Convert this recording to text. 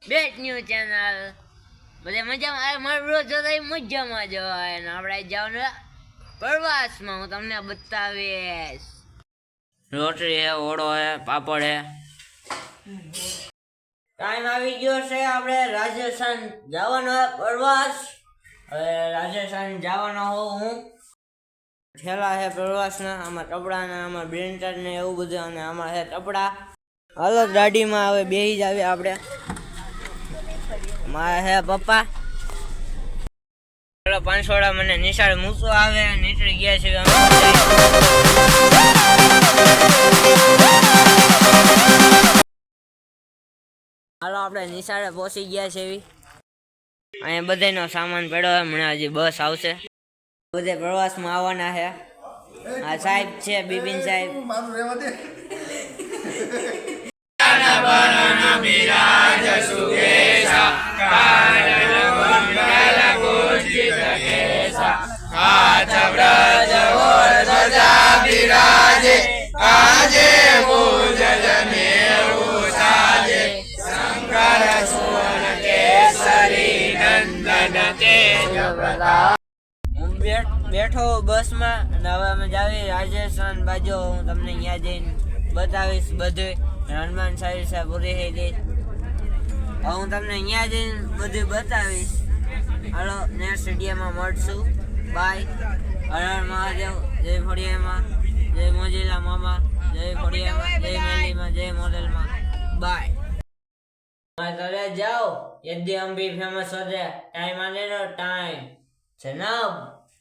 બેટ news channel બધે મજામાં. મારો રોજ જોતા મજામાં જ હોય ને આપણે જવાનું પ્રવાસમાં. હું તમને બતાવીશ. રોટરી હે, ઓળો હે, પાપડ હે. ટાઈમ આવી ગયો છે આપણે રાજસ્થાન જવાનો હે પ્રવાસ. હવે રાજસ્થાન જવાનો હોઉં હું. ઠેલા હે પ્રવાસના, આમાં કપડા ને આમાં બ્રેન્ટર ને એવું બધું, અને આમાં હે કપડા. હાલો ગાડીમાં હવે બેસી જ આવે આપણે. મારા હે પપ્પા. 500 મને નિશાળ મૂકવા આવે, નીકળી ગયા છે. હાલો આપણે નિશાળે પહોંચી ગયા છે. અહીંયા બધાનો સામાન પડ્યો હોય, હમણાં હજી બસ આવશે. બધે પ્રવાસમાં આવવાના છે. આ સાહેબ છે બિપિન સાહેબ. હું બેઠો બસમાં અને હવે અમે જાવી રાજસ્થાન બાજુ. હું તમને અહીંયા જઈને બતાવીશ બધું. હનુમાન સાહેબ છે પૂરી થઈ ગઈ. હવે હું તમને અહીંયા જઈને બધું બતાવીશ. હાલો નેક્સ્ટ સ્ટેડિયમમાં મળશું. બાય. હર હર મહાદેવ. જય ફળિયામાં, જય મોજીલા મામા, જય ફળિયામાં, જય મેલીમાં, જય મોડેલમાં. બાય. चले जाओ, यदि हम भी फेमस हो जाए, टाइम आने दो, टाइम जनाब।